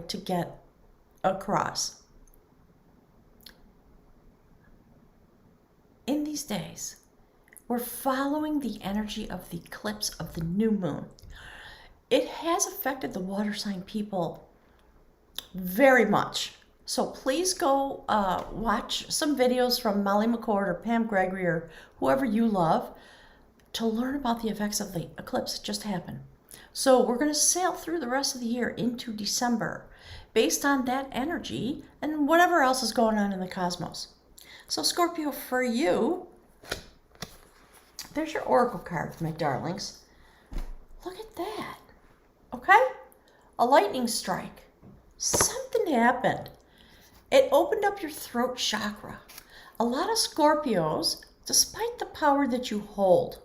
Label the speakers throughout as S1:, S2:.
S1: to get across. In these days, we're following the energy of the eclipse of the new moon. It has affected the water sign people very much. So please go watch some videos from Molly McCord or Pam Gregory or whoever you love to learn about the effects of the eclipse that just happened. So we're going to sail through the rest of the year into December based on that energy and whatever else is going on in the cosmos. So Scorpio, for you, there's your oracle cards, my darlings. Look at that. Okay? A lightning strike. Something happened. It opened up your throat chakra. A lot of Scorpios, despite the power that you hold,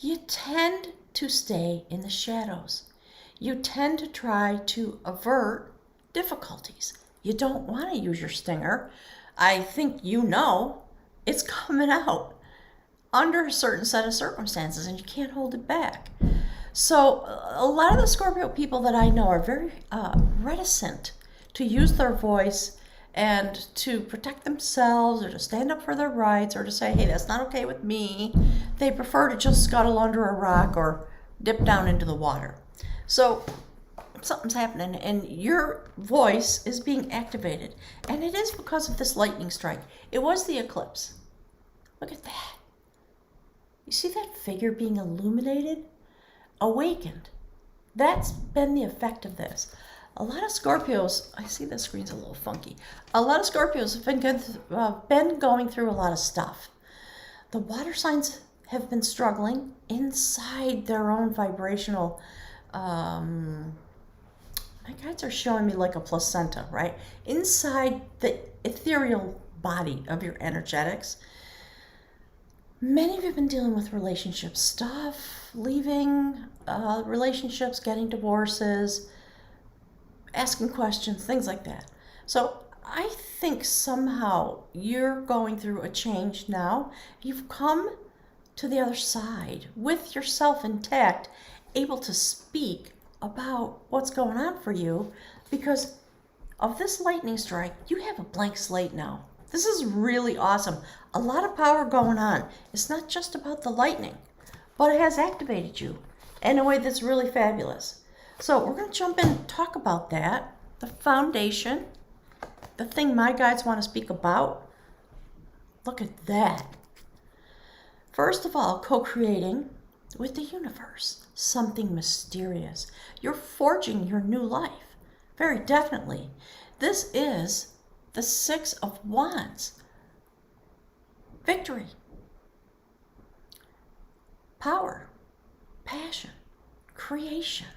S1: you tend to stay in the shadows. You tend to try to avert difficulties. You don't want to use your stinger. I think you know it's coming out under a certain set of circumstances and you can't hold it back. So a lot of the Scorpio people that I know are very reticent to use their voice and to protect themselves or to stand up for their rights or to say, hey, that's not okay with me. They prefer to just scuttle under a rock or dip down into the water. So something's happening and your voice is being activated. And it is because of this lightning strike. It was the eclipse. Look at that. You see that figure being illuminated? Awakened. That's been the effect of this. A lot of Scorpios, I see the screen's a little funky. A lot of Scorpios have been going through a lot of stuff. The water signs have been struggling inside their own vibrational, my guides are showing me like a placenta, right? Inside the ethereal body of your energetics. Many of you have been dealing with relationship stuff, leaving relationships, getting divorces, asking questions, things like that. So I think somehow you're going through a change now. You've come to the other side with yourself intact, able to speak about what's going on for you because of this lightning strike. You have a blank slate now. This is really awesome. A lot of power going on. It's not just about the lightning, but it has activated you in a way that's really fabulous. So we're going to jump in and talk about that. The foundation, the thing my guides want to speak about. Look at that. First of all, co-creating with the universe. Something mysterious. You're forging your new life. Very definitely. This is the Six of Wands. Victory. Power. Passion. Creation.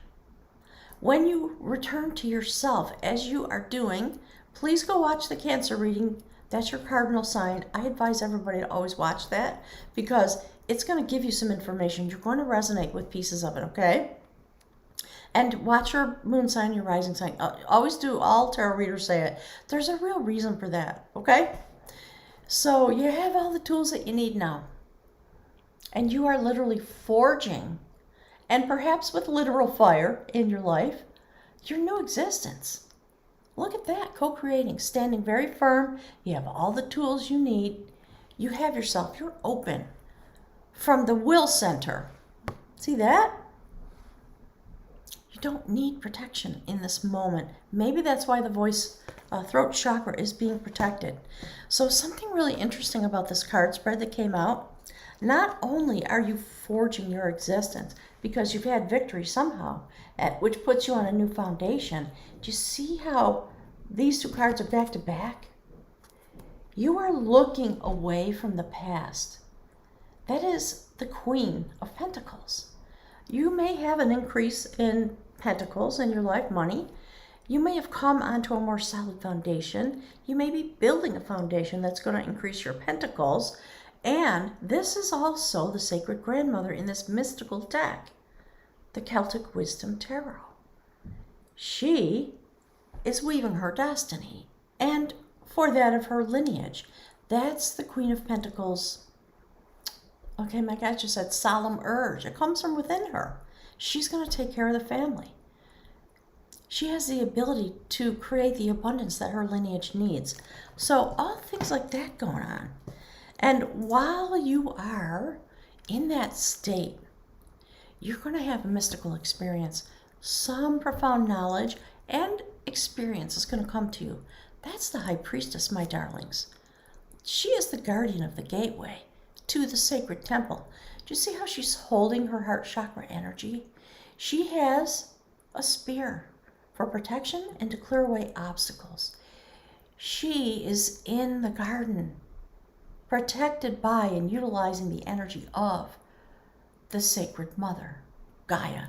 S1: When you return to yourself, as you are doing, please go watch the Cancer reading. That's your cardinal sign. I advise everybody to always watch that because it's going to give you some information. You're going to resonate with pieces of it, okay? And watch your moon sign, your rising sign. Always do, all tarot readers say it. There's a real reason for that, okay? So you have all the tools that you need now. And you are literally forging, and perhaps with literal fire in your life, your new existence. Look at that, co-creating, standing very firm. You have all the tools you need. You have yourself, you're open from the will center. See that? You don't need protection in this moment. Maybe that's why the voice, throat chakra is being protected. So something really interesting about this card spread that came out, not only are you forging your existence because you've had victory somehow, which puts you on a new foundation. Do you see how these two cards are back to back? You are looking away from the past. That is the Queen of Pentacles. You may have an increase in pentacles in your life, money. You may have come onto a more solid foundation. You may be building a foundation that's going to increase your pentacles. And this is also the sacred grandmother in this mystical deck, the Celtic Wisdom Tarot. She is weaving her destiny, and for that of her lineage. That's the Queen of Pentacles. Okay, my guy just said solemn urge. It comes from within her. She's going to take care of the family. she has the ability to create the abundance that her lineage needs. So all things like that going on. And while you are in that state, you're going to have a mystical experience. Some profound knowledge and experience is going to come to you. That's the High Priestess, my darlings. She is the guardian of the gateway to the sacred temple. Do you see how she's holding her heart chakra energy? She has a spear for protection and to clear away obstacles. She is in the garden, protected by and utilizing the energy of the sacred mother, Gaia,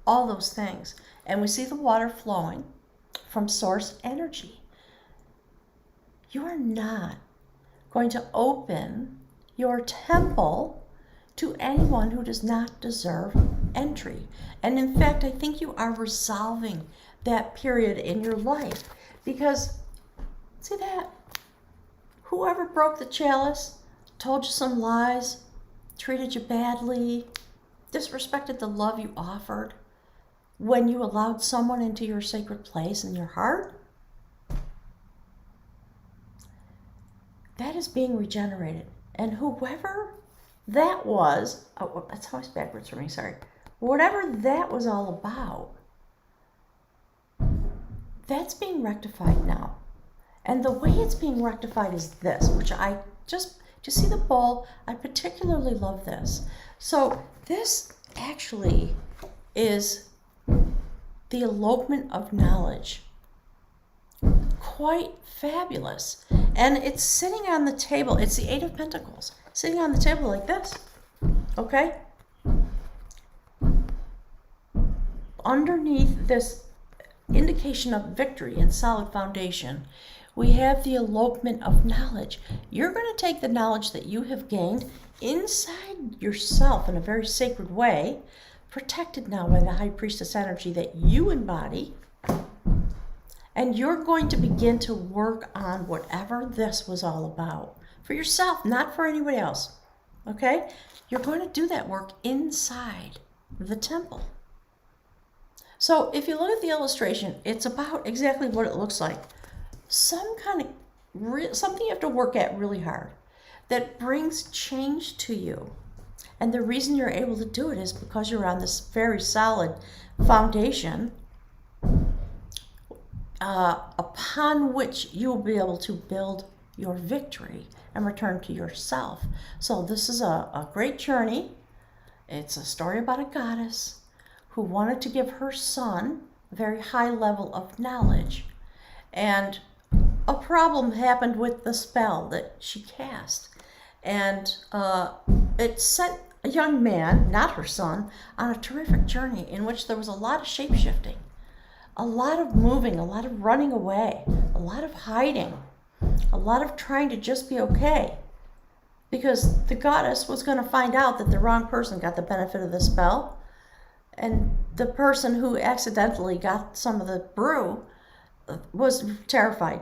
S1: all those things. And we see the water flowing from source energy. You are not going to open your temple to anyone who does not deserve entry. And in fact, I think you are resolving that period in your life. Because, see that? Whoever broke the chalice, told you some lies, treated you badly, disrespected the love you offered, when you allowed someone into your sacred place in your heart, that is being regenerated. And whoever that was, oh, that's always backwards for me, sorry. Whatever that was all about, that's being rectified now. And the way it's being rectified is this, which I just, do you see the bowl? I particularly love this. So this actually is the elopement of knowledge. Quite fabulous. And it's sitting on the table. It's the Eight of Pentacles, sitting on the table like this. Okay? Underneath this indication of victory and solid foundation, we have the elopement of knowledge. You're going to take the knowledge that you have gained inside yourself in a very sacred way, protected now by the High Priestess energy that you embody, and you're going to begin to work on whatever this was all about for yourself, not for anybody else. Okay? You're going to do that work inside the temple. So if you look at the illustration, it's about exactly what it looks like. Some kind of, something you have to work at really hard that brings change to you. And the reason you're able to do it is because you're on this very solid foundation upon which you'll be able to build your victory and return to yourself. So this is a great journey. It's a story about a goddess who wanted to give her son a very high level of knowledge. And a problem happened with the spell that she cast. And it sent a young man, not her son, on a terrific journey in which there was a lot of shape-shifting, a lot of moving, a lot of running away, a lot of hiding, a lot of trying to just be okay. Because the goddess was going to find out that the wrong person got the benefit of the spell, and the person who accidentally got some of the brew was terrified.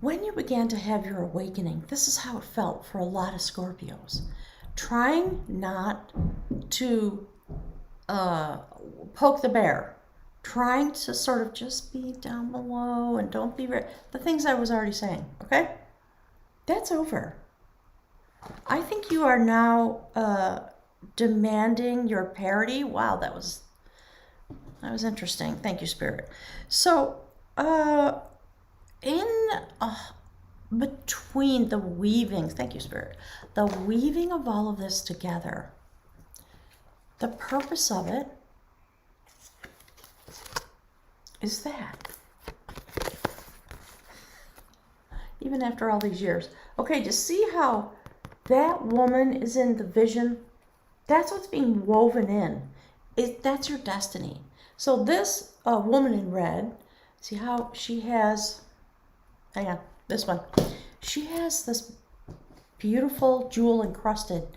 S1: When you began to have your awakening, this is how it felt for a lot of Scorpios. Trying not to poke the bear. Trying to sort of just be down below and don't be... the things I was already saying, okay? That's over. I think you are now demanding your parity. Wow, that was interesting. Thank you, Spirit. So, between the weaving, thank you, Spirit, the weaving of all of this together, the purpose of it is that. Even after all these years. Okay, to see how that woman is in the vision, that's what's being woven in. That's your destiny. So this woman in red, see how she has, hang on, this one. She has this beautiful jewel-encrusted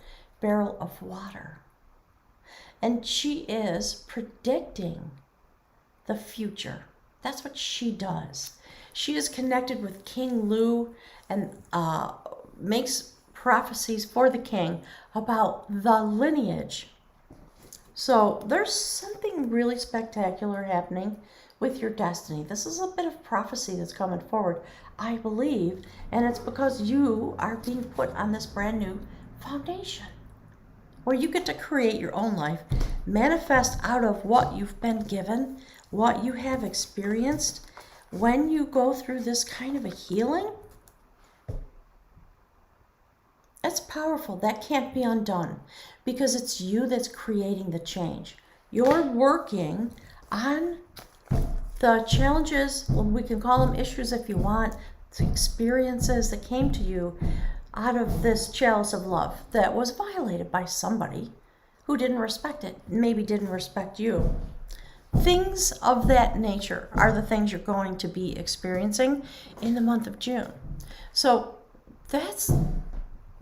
S1: barrel of water. And she is predicting the future. That's what she does. She is connected with King Lu and makes prophecies for the king about the lineage So there's something really spectacular happening with your destiny. This is a bit of prophecy that's coming forward, I believe, and it's because you are being put on this brand new foundation where you get to create your own life, manifest out of what you've been given, what you have experienced. When you go through this kind of a healing, that's powerful. That can't be undone because it's you that's creating the change. You're working on the challenges, well, we can call them issues if you want, the experiences that came to you out of this chalice of love that was violated by somebody who didn't respect it, maybe didn't respect you. Things of that nature are the things you're going to be experiencing in the month of June. So that's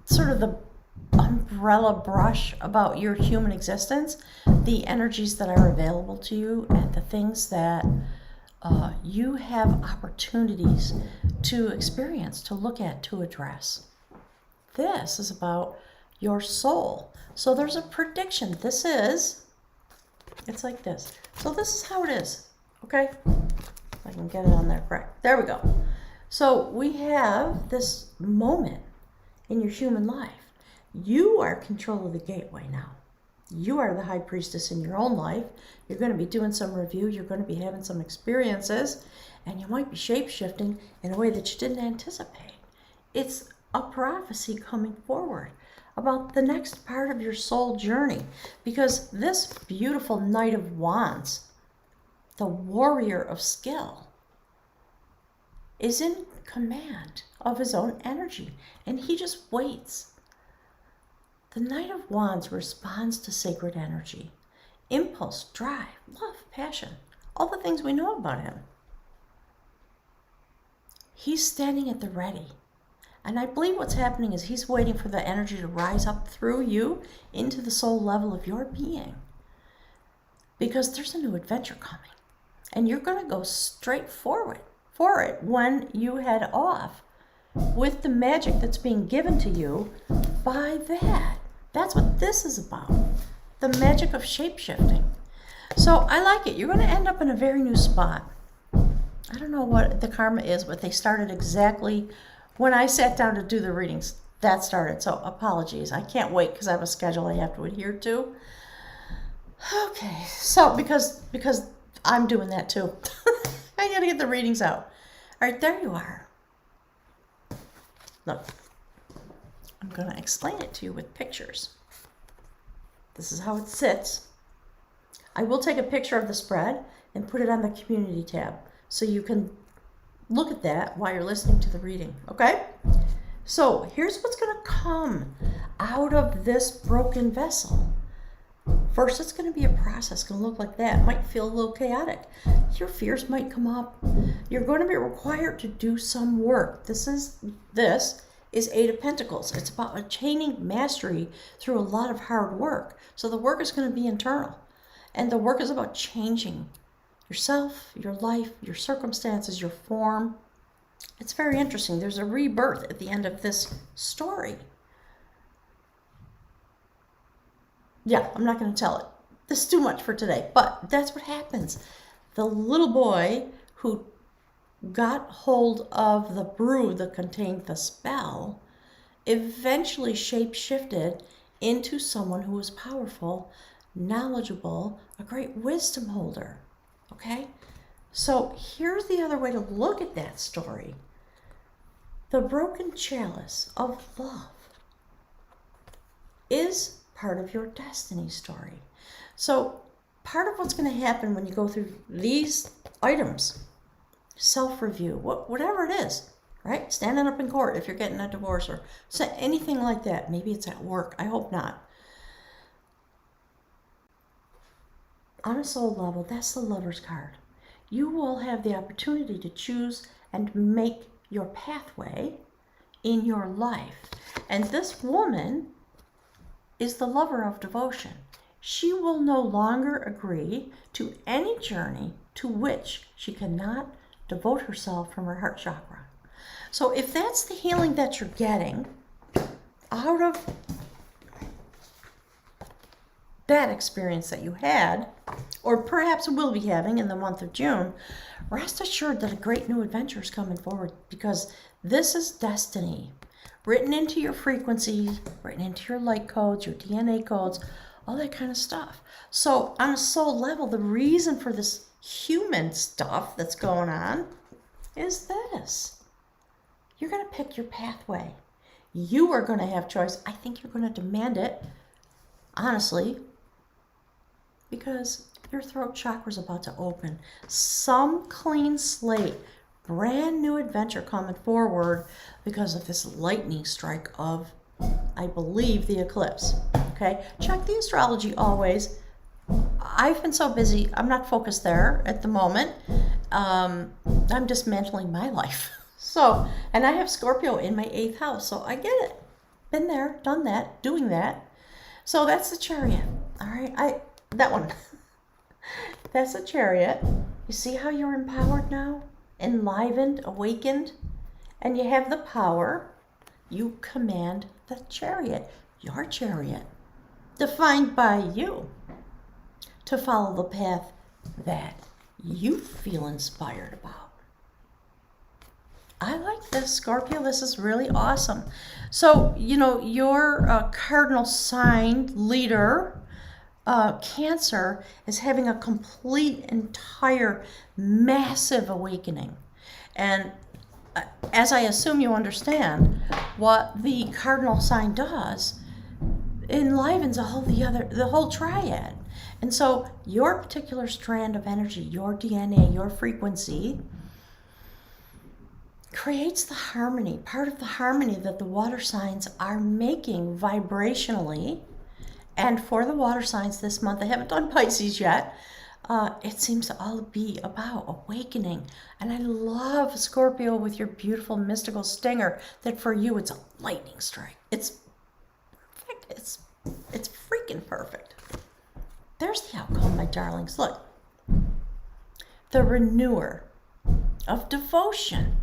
S1: sort of the umbrella brush about your human existence, the energies that are available to you and the things that you have opportunities to experience, to look at, to address. This is about your soul. So there's a prediction. It's like this. So this is how it is, okay? If I can get it on there correct. There we go. So we have this moment in your human life. You are in control of the gateway now. You are the high priestess in your own life. You're going to be doing some review. You're going to be having some experiences. And you might be shape-shifting in a way that you didn't anticipate. It's a prophecy coming forward about the next part of your soul journey. Because this beautiful Knight of Wands, the warrior of skill, is in command of his own energy. And he just waits. The Knight of Wands responds to sacred energy, impulse, drive, love, passion, all the things we know about him. He's standing at the ready. And I believe what's happening is he's waiting for the energy to rise up through you into the soul level of your being. Because there's a new adventure coming. And you're going to go straight forward for it when you head off with the magic that's being given to you by that. That's what this is about. The magic of shape-shifting. So I like it. You're going to end up in a very new spot. I don't know what the karma is, but they started exactly when I sat down to do the readings. That started. So apologies. I can't wait because I have a schedule I have to adhere to. Okay. So because I'm doing that too. I got to get the readings out. All right, there you are. Look. I'm going to explain it to you with pictures. This is how it sits. I will take a picture of the spread and put it on the community tab so you can look at that while you're listening to the reading, okay? So here's what's going to come out of this broken vessel. First, it's going to be a process. It's going to look like that. It might feel a little chaotic. Your fears might come up. You're going to be required to do some work. This is Eight of Pentacles. It's about attaining mastery through a lot of hard work. So the work is going to be internal. And the work is about changing yourself, your life, your circumstances, your form. It's very interesting. There's a rebirth at the end of this story. Yeah, I'm not going to tell it. This is too much for today. But that's what happens. The little boy who got hold of the brew that contained the spell, eventually shape-shifted into someone who was powerful, knowledgeable, a great wisdom holder. Okay? So here's the other way to look at that story. The broken chalice of love is part of your destiny story. So part of what's going to happen when you go through these items, self-review, whatever it is, right? Standing up in court if you're getting a divorce or anything like that. Maybe it's at work. I hope not. On a soul level, that's the Lover's card. You will have the opportunity to choose and make your pathway in your life. And this woman is the lover of devotion. She will no longer agree to any journey to which she cannot devote herself from her heart chakra. So if that's the healing that you're getting out of that experience that you had, or perhaps will be having in the month of June, rest assured that a great new adventure is coming forward, because this is destiny written into your frequency, written into your light codes, your DNA codes, all that kind of stuff. So on a soul level, the reason for this human stuff that's going on is this. You're going to pick your pathway. You are going to have choice. I think you're going to demand it, honestly, because your throat chakra is about to open. Some clean slate, brand new adventure coming forward because of this lightning strike of, I believe, the eclipse. Okay, check the astrology always. I've been so busy, I'm not focused there at the moment. I'm dismantling my life. So, and I have Scorpio in my 8th house, so I get it. Been there, done that, doing that. So that's the Chariot. All right, that one. That's the Chariot. You see how you're empowered now? Enlivened, awakened, and you have the power. You command the Chariot, your Chariot, defined by you, to follow the path that you feel inspired about. I like this, Scorpio. This is really awesome. So, you know, your cardinal sign leader, Cancer, is having a complete, entire, massive awakening. And as I assume you understand, what the cardinal sign does enlivens the whole triad. And so your particular strand of energy, your DNA, your frequency, creates the harmony, part of the harmony that the water signs are making vibrationally. And for the water signs this month, I haven't done Pisces yet, it seems to all be about awakening. And I love Scorpio with your beautiful mystical stinger, that for you it's a lightning strike. It's perfect. It's freaking perfect. There's the outcome, my darlings. Look, the renewer of devotion,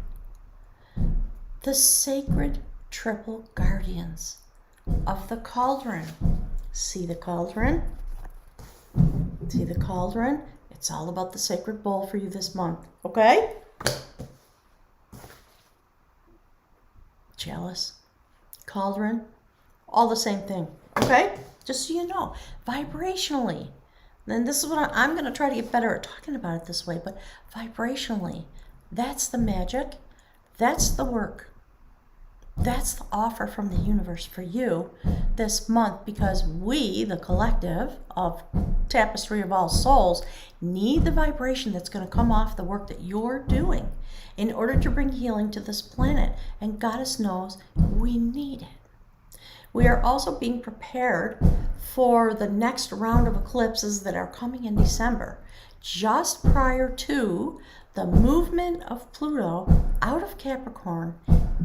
S1: the sacred triple guardians of the cauldron. See the cauldron? See the cauldron? It's all about the sacred bowl for you this month, okay? Chalice, cauldron, all the same thing, okay? Just so you know, vibrationally. And this is what I'm going to try to get better at talking about it this way, but vibrationally, that's the magic, that's the work. That's the offer from the universe for you this month, because we, the collective of Tapestry of All Souls, need the vibration that's going to come off the work that you're doing in order to bring healing to this planet. And Goddess knows we need it. We are also being prepared for the next round of eclipses that are coming in December, just prior to the movement of Pluto out of Capricorn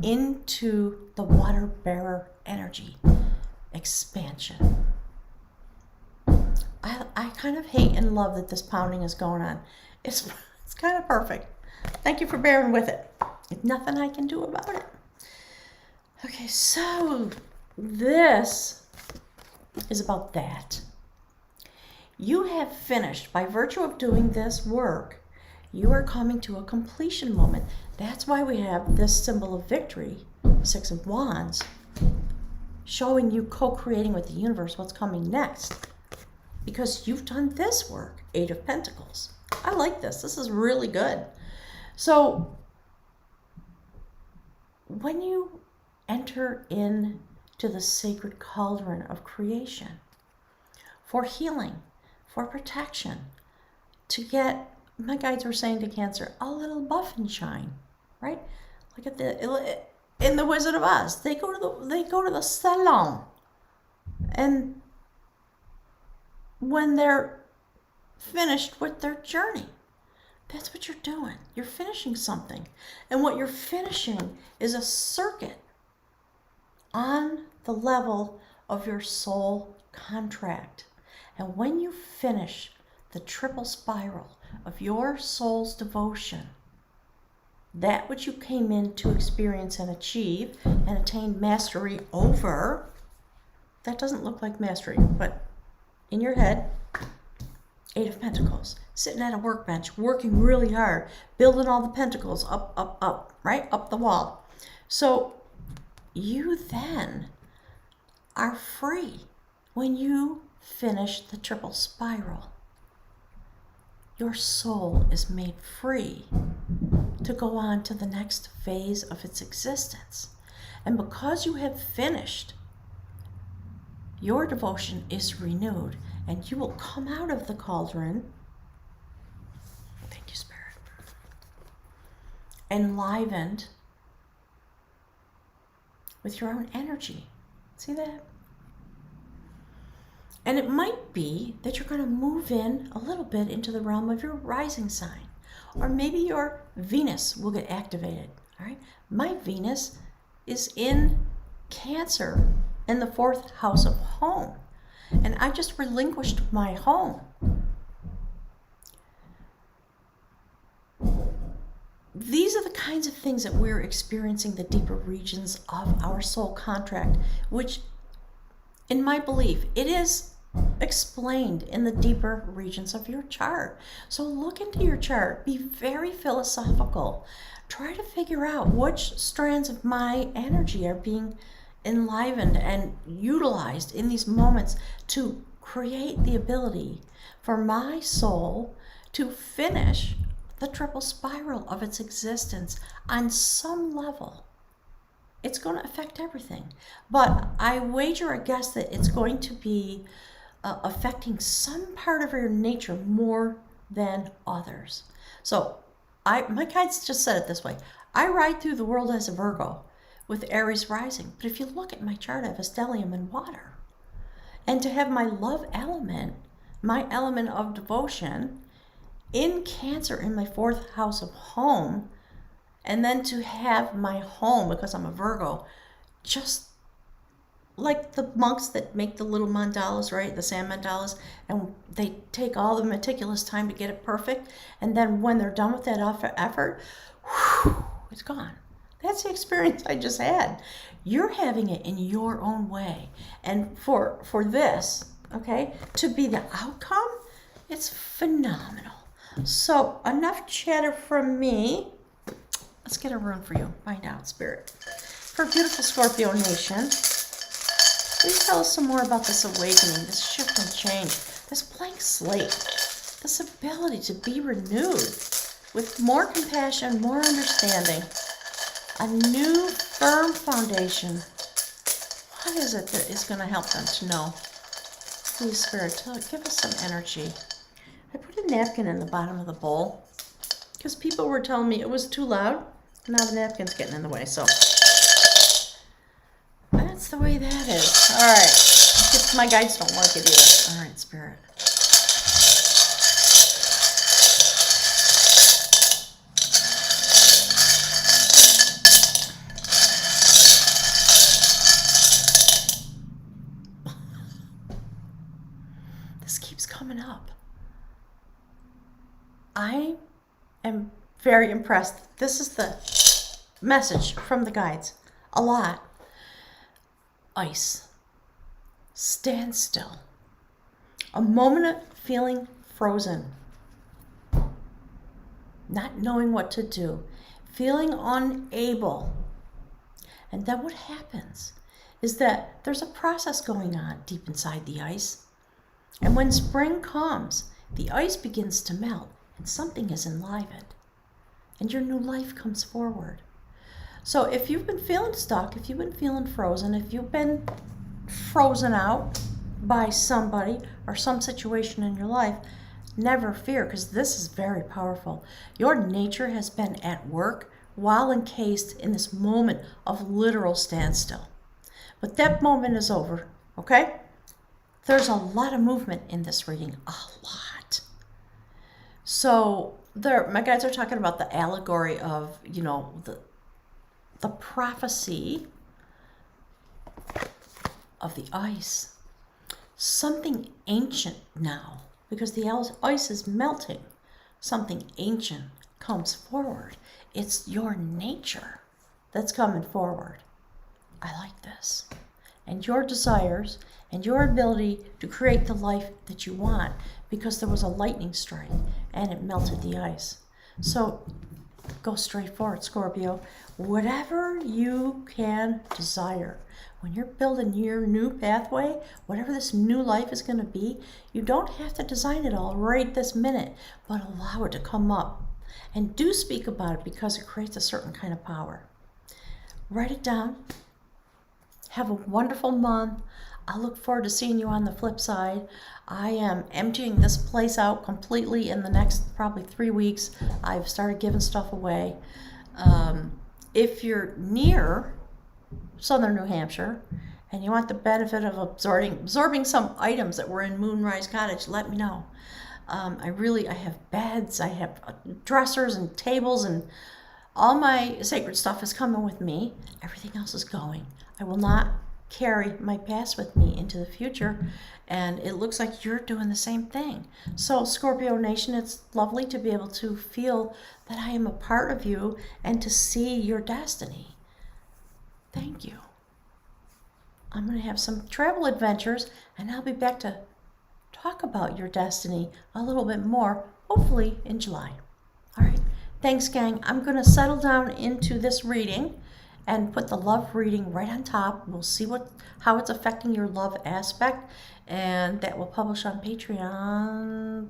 S1: into the water bearer energy expansion. I kind of hate and love that this pounding is going on. It's kind of perfect. Thank you for bearing with it. There's nothing I can do about it. Okay, so this is about that. You have finished, by virtue of doing this work, you are coming to a completion moment. That's why we have this symbol of victory, 6 of Wands, showing you co-creating with the universe what's coming next. Because you've done this work, 8 of Pentacles. I like this. This is really good. So when you enter into the sacred cauldron of creation for healing, for protection, to get, my guides were saying to Cancer, a little buff and shine, right? Look at in the Wizard of Oz. They go to the salon, and when they're finished with their journey, that's what you're doing. You're finishing something, and what you're finishing is a circuit on the level of your soul contract. And when you finish the triple spiral of your soul's devotion, that which you came in to experience and achieve and attain mastery over, that doesn't look like mastery, but in your head, 8 of Pentacles, sitting at a workbench, working really hard, building all the pentacles up, right? Up the wall. So you then are free when you finish the triple spiral. Your soul is made free to go on to the next phase of its existence. And because you have finished, your devotion is renewed, and you will come out of the cauldron, thank you, Spirit, enlivened with your own energy. See that? And it might be that you're going to move in a little bit into the realm of your rising sign. Or maybe your Venus will get activated. All right? My Venus is in Cancer in the 4th house of home. And I just relinquished my home. These are the kinds of things that we're experiencing, the deeper regions of our soul contract, which, in my belief, it is explained in the deeper regions of your chart. So look into your chart, be very philosophical, try to figure out which strands of my energy are being enlivened and utilized in these moments to create the ability for my soul to finish the triple spiral of its existence on some level. It's going to affect everything, but I wager a guess that it's going to be affecting some part of your nature more than others. So my guides just said it this way: I ride through the world as a Virgo with Aries rising, but if you look at my chart, I have a stellium in water, and to have my love element, my element of devotion, in Cancer in my 4th house of home, and then to have my home, because I'm a Virgo, just like the monks that make the little mandalas, right? The sand mandalas, and they take all the meticulous time to get it perfect. And then when they're done with that effort, whew, it's gone. That's the experience I just had. You're having it in your own way. And for this, okay, to be the outcome, it's phenomenal. So enough chatter from me. Let's get a rune for you. Find out, Spirit. For beautiful Scorpio Nation, please tell us some more about this awakening, this shift and change, this blank slate, this ability to be renewed with more compassion, more understanding, a new firm foundation. What is it that is going to help them to know? Please, Spirit, give us some energy. I put a napkin in the bottom of the bowl because people were telling me it was too loud. Now the napkin's getting in the way, so that's the way that is. All right. My guides don't like it either. All right, Spirit. This keeps coming up. I am very impressed. This is the message from the guides. A lot. Ice. Stand still. A moment of feeling frozen. Not knowing what to do. Feeling unable. And then what happens is that there's a process going on deep inside the ice. And when spring comes, the ice begins to melt and something is enlivened. And your new life comes forward. So if you've been feeling stuck, if you've been feeling frozen, if you've been frozen out by somebody or some situation in your life, never fear, because this is very powerful. Your nature has been at work while encased in this moment of literal standstill. But that moment is over, okay? There's a lot of movement in this reading, a lot. So my guides are talking about the allegory of, the prophecy of the ice. Something ancient now, because the ice is melting. Something ancient comes forward. It's your nature that's coming forward. I like this. and your desires and your ability to create the life that you want, because there was a lightning strike and it melted the ice. So go straight forward, Scorpio. Whatever you can desire. When you're building your new pathway, whatever this new life is going to be, you don't have to design it all right this minute, but allow it to come up. And do speak about it, because it creates a certain kind of power. Write it down. Have a wonderful month. I look forward to seeing you on the flip side. I am emptying this place out completely in the next probably 3 weeks. I've started giving stuff away. If you're near southern New Hampshire and you want the benefit of absorbing some items that were in Moonrise Cottage, let me know. I have beds, I have dressers and tables, and all my sacred stuff is coming with me. Everything else is going. I will not carry my past with me into the future, and it looks like you're doing the same thing. So Scorpio Nation, it's lovely to be able to feel that I am a part of you and to see your destiny. Thank you. I'm going to have some travel adventures, and I'll be back to talk about your destiny a little bit more, hopefully in July. All right. Thanks, gang. I'm going to settle down into this reading and put the love reading right on top. We'll see how it's affecting your love aspect, and that will publish on Patreon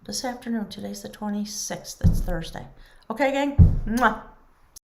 S1: this afternoon. Today's the 26th. It's Thursday. Okay, gang? Mwah.